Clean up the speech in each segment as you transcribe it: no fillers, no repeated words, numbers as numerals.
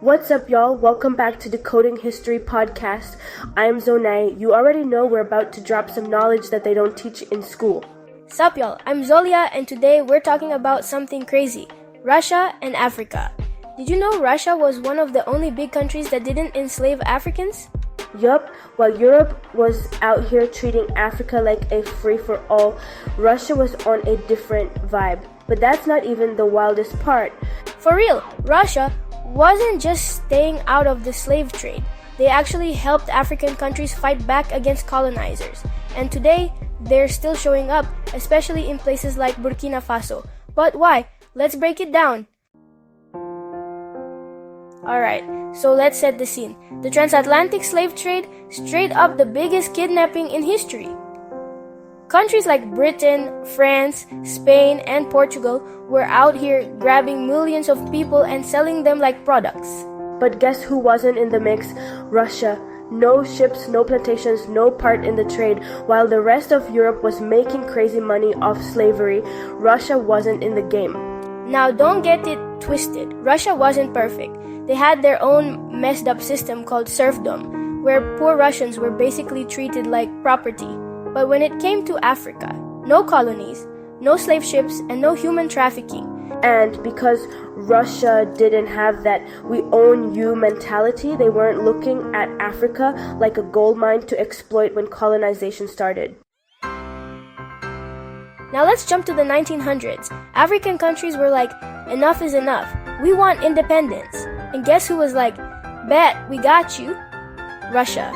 What's up, y'all? Welcome back to Decoding History podcast. I'm Zonai. You already know we're about to drop some knowledge that they don't teach in school. Sup, y'all? I'm Zolia, and today we're talking about something crazy: Russia and Africa. Did you know Russia was one of the only big countries that didn't enslave Africans? Yup, while Europe was out here treating Africa like a free-for-all, Russia was on a different vibe. But that's not even the wildest part. For real, Russia wasn't just staying out of the slave trade. They actually helped African countries fight back against colonizers. And today, they're still showing up, especially in places like Burkina Faso. But why? Let's break it down. Alright, so let's set the scene. The transatlantic slave trade, straight up the biggest kidnapping in history. Countries like Britain, France, Spain, and Portugal were out here grabbing millions of people and selling them like products. But guess who wasn't in the mix? Russia. No ships, no plantations, no part in the trade. While the rest of Europe was making crazy money off slavery, Russia wasn't in the game. Now don't get it twisted. Russia wasn't perfect. They had their own messed up system called serfdom, where poor Russians were basically treated like property. But when it came to Africa, no colonies, no slave ships, and no human trafficking. And because Russia didn't have that we own you mentality, they weren't looking at Africa like a gold mine to exploit when colonization started. Now let's jump to the 1900s. African countries were like, enough is enough. We want independence. And guess who was like, bet, we got you? Russia.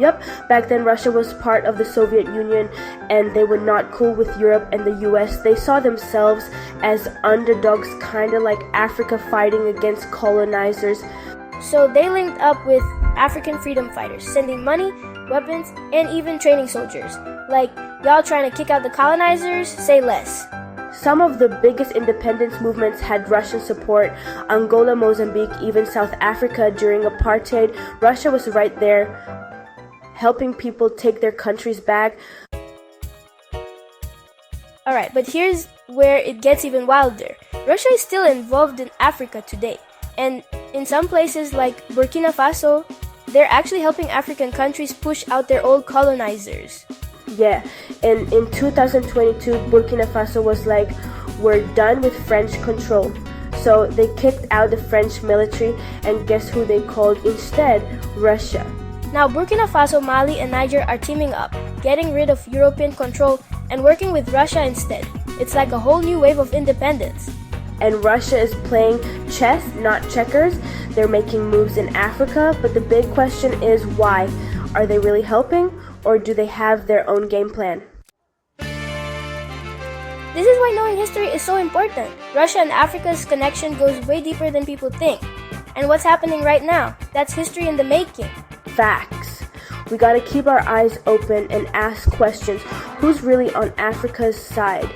Yep, back then Russia was part of the Soviet Union and they were not cool with Europe and the US. They saw themselves as underdogs, kinda like Africa fighting against colonizers. So they linked up with African freedom fighters, sending money, weapons, and even training soldiers. Like, y'all trying to kick out the colonizers? Say less. Some of the biggest independence movements had Russian support. Angola, Mozambique, even South Africa during apartheid. Russia was right there, helping people take their countries back. Alright, but here's where it gets even wilder. Russia is still involved in Africa today. And in some places like Burkina Faso, they're actually helping African countries push out their old colonizers. Yeah, and in 2022, Burkina Faso was like, we're done with French control. So they kicked out the French military, and guess who they called instead? Russia. Now Burkina Faso, Mali, and Niger are teaming up, getting rid of European control and working with Russia instead. It's like a whole new wave of independence. And Russia is playing chess, not checkers. They're making moves in Africa, but the big question is why? Are they really helping, or do they have their own game plan? This is why knowing history is so important. Russia and Africa's connection goes way deeper than people think. And what's happening right now? That's history in the making. Facts. We gotta keep our eyes open and ask questions. Who's really on Africa's side?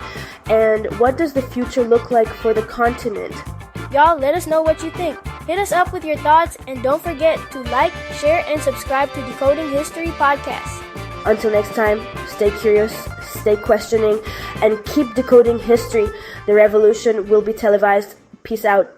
And what does the future look like for the continent? Y'all, let us know what you think. Hit us up with your thoughts, and don't forget to like, share, and subscribe to Decoding History Podcast. Until next time, stay curious, stay questioning, and keep decoding history. The revolution will be televised. Peace out.